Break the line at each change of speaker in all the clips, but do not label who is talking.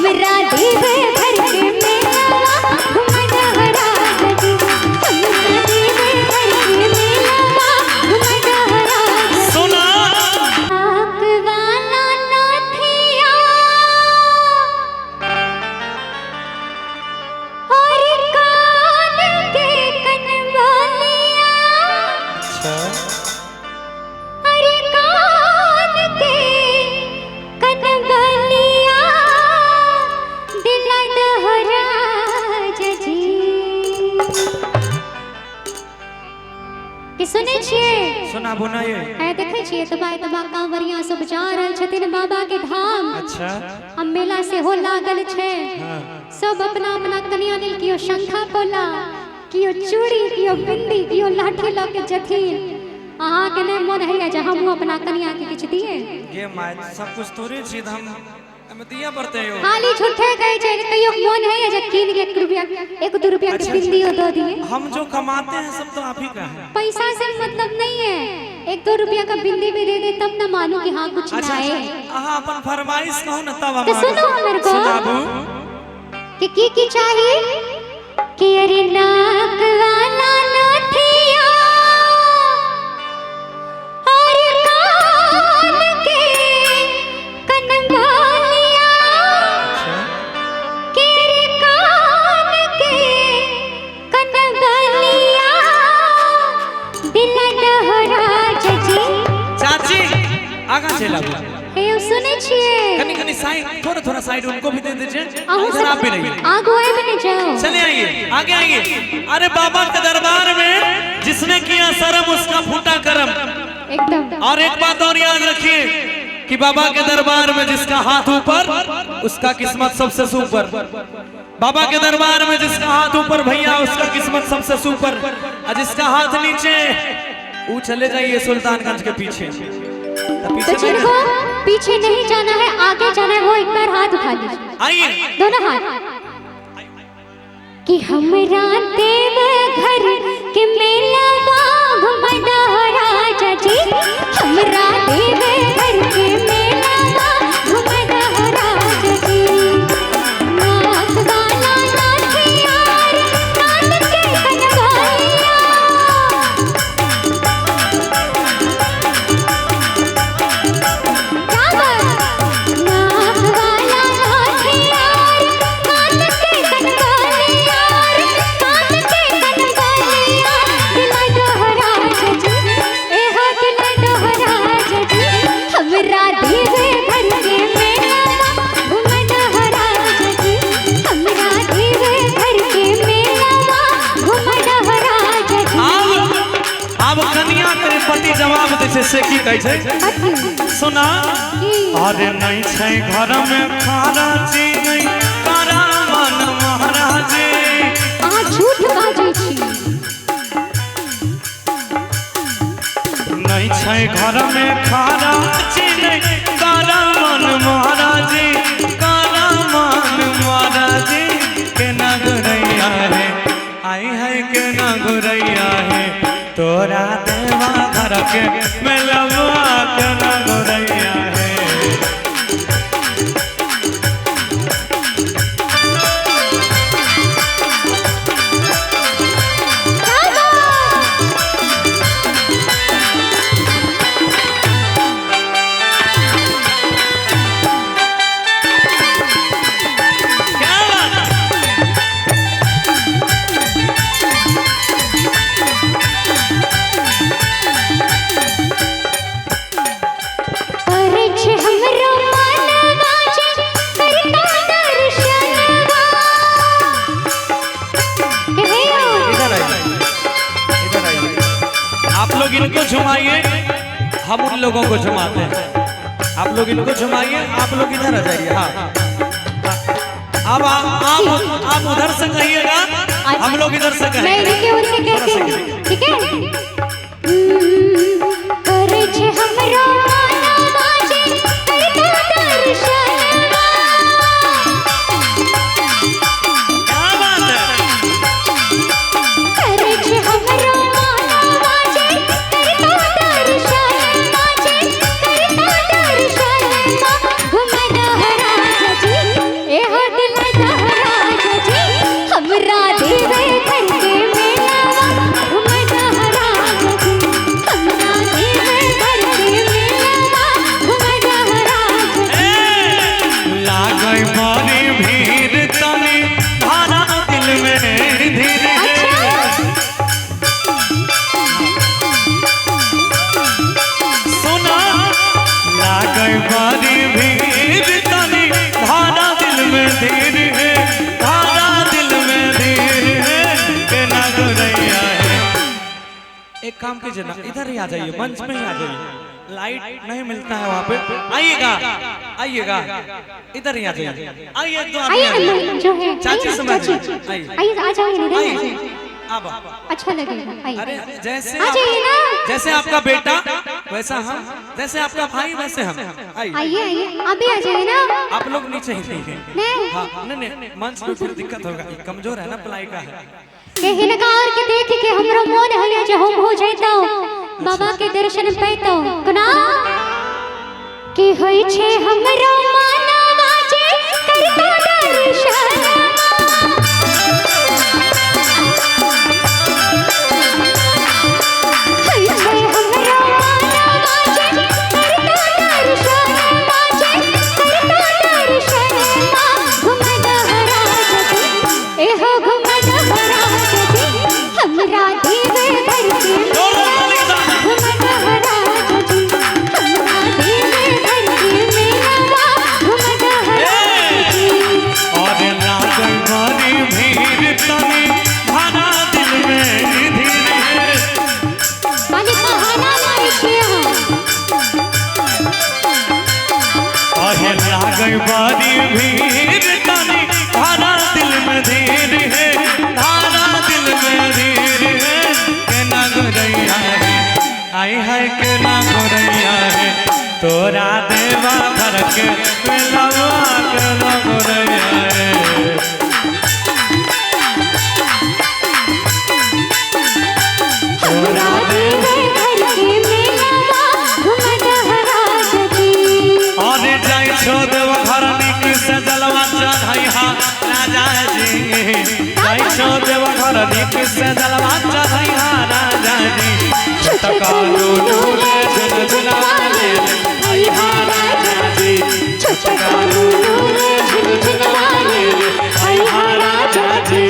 हमरा देव घर के मेला घुमडहरा जी, हमरा देव घर के मेला घुमडहरा
सुना
वाला नाथिया और कान के कनवालिया, अरे कान के कनवालिया दिला दहरा जी। कि सुने छिए
सुना बुनाए
है देखे छिए तबा कांवरिया सब जा रहल छथिन बाबा के धाम।
अच्छा
हम मेला से हो लागल छे,
हाँ।
सब अपना अपना कनिया लेल कियो शंखा पोला, कियो चूड़ी, कियो बिंदी, कियो लाठी ल के जथिन। अहाँ के ने मन है जे हम अपना कनिया के किछ दिए?
ये माय सब कुछ तोरे छी हम दिया पड़ते हो।
खाली झूठे कहे छे, कहियो मन है जे कीन के 1 रुपया 1-2 रुपया के बिंदियो दो दिए।
हम जो कमाते हैं सब तो आप ही का है।
पैसा से मतलब नहीं है, 1-2 रुपया का बिंदी भी दे दे तब ना मानो कि हाँ कुछ
अच्छा,
ना है।
हाँ अपन फरमाइश कहो ना तब
तो सुनो हमर को
सुनाबू
कि की चाहिए कि अरे नाक वाला नथिया और कान के कनवालिया, कि अरे कान के कनवालिया दिला दहरा जी।
चाची आगा चला
हे सुने छिए
कनी कनी साइड थोड़ा साइड उनको भी दे दीजिए।
आहू
इधर आप भी रहिए,
आगो आए भी नहीं जाओ।
चले आइए आगे आइए। अरे बाबा के दरबार में जिसने किया शर्म उसका फूटा करम।
एकदम
और एक बात और याद रखिए कि बाबा के दरबार में जिसका हाथ ऊपर उसका किस्मत सबसे सुपर। बाबा के दरबार में जिसका हाथ ऊपर भैया उसका किस्मत सबसे सुपर, और जिसका हाथ नीचे वो चले जाइए सुल्तानगंज के पीछे।
तो जिनको पीछे नहीं जाना है आगे जाना है वो एक बार हाथ उठा लीजिए,
आइए
दोनों हाथ। कि हमरा देव घर के मेला घुमडहरा जी, हमरा देव घर के मेला घुमडहरा जी। नाक वाला नाथिया कान के कनवालिया, नाक वाला नाथिया कान के कनवालिया, कान के कनवालिया दिला दहरा जी, ए हो दिला दहरा जी। हमरा देव घर के मेला घुमडहरा जी, हमरा देव घर के मेला घुमडहरा जी।
अब कनिया तेरे पति जवाब दे से की कहै छै सुना। अरे नहीं छै घर में खाना ची नहीं तारा मन महाराजे।
अहाँ झूठ बाजै छी।
नहीं छै घर में खाना ची नहीं तारा मन महाराजे। काला मन महाराजे के ना गुरैया है, आई है के ना गुरैया है, तोरा देवा घर के मेलवा के ना गुरैया है। इनको झुमाइए, हम उन लोगों को झुमाते हैं। आप लोग इनको झुमाइए, आप लोग इधर आ जाइए। हाँ अब आप उधर से कहिएगा, हम लोग इधर से कहेंगे।
ठीक है। ए हो
काम कीजिए ना, इधर ही आ जाइए, मंच में ही आ जाइए। लाइट नहीं मिलता है वहाँ पे, आइएगा आइएगा, इधर ही आ जाइए। आइए तो
आइए जो है
चाची समझ
आइए आ जाइए इधर आइए, अच्छा लगेगा। आइए
अरे जैसे
आ जाइए ना,
जैसे आपका बेटा वैसा हम, जैसे आपका भाई वैसे हम।
आइए आइए आप भी आ जाइए ना।
आप लोग नीचे ही रहिए।
नहीं
हाँ नहीं मंच पे फिर दिक्कत होगा, कमजोर है ना पलाई का है।
के हिनकार के देख के हमरो मन है जे हम हो जैतो बाबा के दर्शन पैतो कोना के होई छे हमरो मानवा जे करतो दर्शन होई छे हमरो मानवा जे करतो दर्शन माजे करतो दर्शन घुमदहरा ए हो घुमदहरा हमरा देवे घर के
बारी भीड़ तनी धारा दिल में धीर है, धारा दिल में धीर है, के ना गोरैया है, आई है के ना गोरैया है, तोरा देवा भर के मिलवा के ना गोरैया है।
हमरा देवे घर के मिलवा घुमदहरा जी
और जाई छो देव घर निक से जलवा चढ़ैहा राजा जी, जाई छो देव घर निक से जलवा चढ़ैहा राजा जी, छटकालू नूरे झुनझुनाले आइहा राजा जी, छटकालू नूरे झुनझुनाले आइहा राजा जी।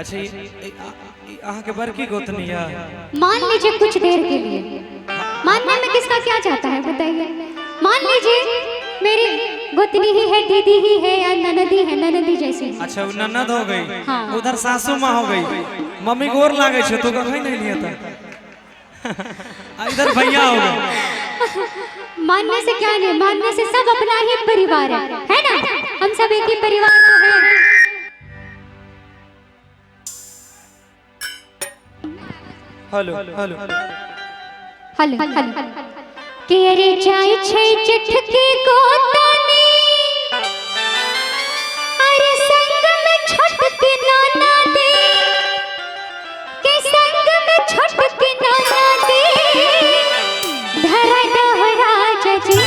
अच्छा यहाँ के बड़की गोतनी है,
मान लीजिए कुछ देर के लिए, मानने में किसका क्या जाता है बताइए। मान लीजिए मेरी गोतनी ही है, दीदी ही है या ननदी है, ननदी जैसी।
अच्छा वो ननद हो गई।
हाँ।
उधर सासू माँ हो गई, मम्मी गोर लागे छे तो कहीं नहीं लिया था। इधर भैया हो गए।
मानने से क्या नहीं, मानने से सब अपना ही परिवार है ना, हम सब एक ही परिवार तो है।
हेलो हेलो
हेलो हेलो केरे जाई छै चिट्ठी गोतनी अरे संग में छोट के नाना दे के संग में छोट के नाना दे धरा दहरा जी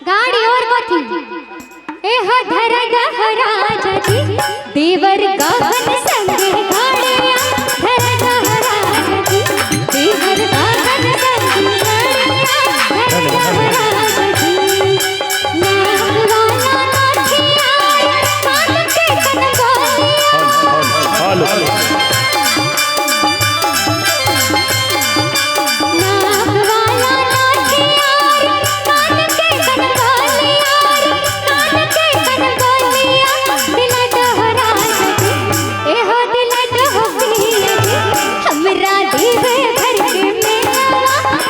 गाड़ी और कथी ए हो धरा दहरा जी देवर गगन संग गाड़िया धरा दहरा जी देवर गगन संग गाड़िया धरा दहरा जी नाम वाला नाठिया कान के कनगोलिया नाम वाला नाठिया कान के कनगोलिया कान के कनगोलिया दिल डहरा ए हो दिल डहरी हमरा देवे घर के मेला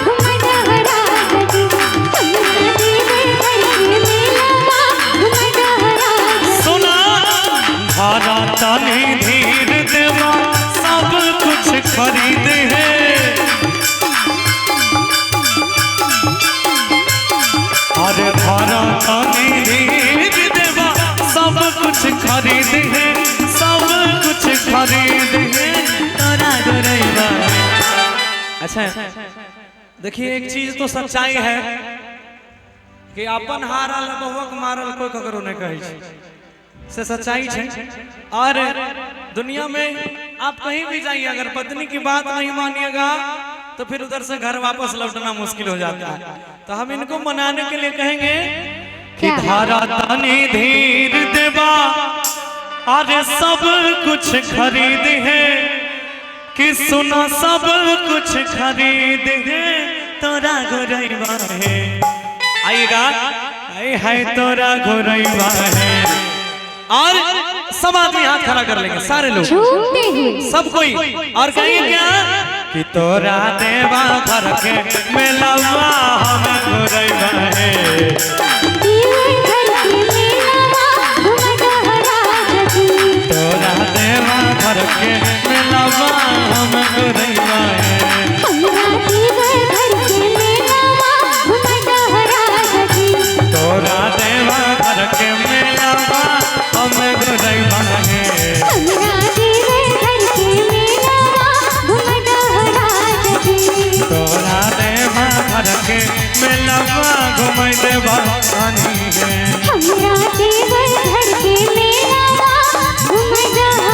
घुम डहरा हमरा देवे घर के मेला घुम डहरा
सुना धारा तानी धीर देवा सब कुछ खरीद है, अरे धारा तानी धीर देवा सब कुछ खरीद है, सब कुछ खरीद है, तोरा गोरैया। अच्छा देखिए एक चीज तो सच्चाई है, कि अपन हारल बहुक मारल कोई ककरो नहीं कहे छै से सच्चाई है। और दुनिया में आप कहीं भी जाइए अगर पत्नी की बात नहीं मानिएगा तो फिर उधर से घर वापस लौटना मुश्किल हो जाता है। तो हम इनको मनाने के लिए कहेंगे कि धारा तनी धीर देवा अरे सब कुछ खरीद है कि सुनो सब कुछ खरीद है तोरा घोरैबा है। आइएगा आए है तोरा घोरैबा है। और सब आदमी हाथ खड़ा कर लेंगे सारे लोग सब कोई और कहेंगे क्या कि तोरा देवा घर के मेलावा हम घोरैबा है। तोरा देवा घर के मेलावा हम घोरैबा है। तोरा देवा घर के मेलावा हम घोरैबा है। तोरा देवा घर के मेलावा घुमै देवा रानी है।
हमरा देवर घर के मेलावा घुमै देवा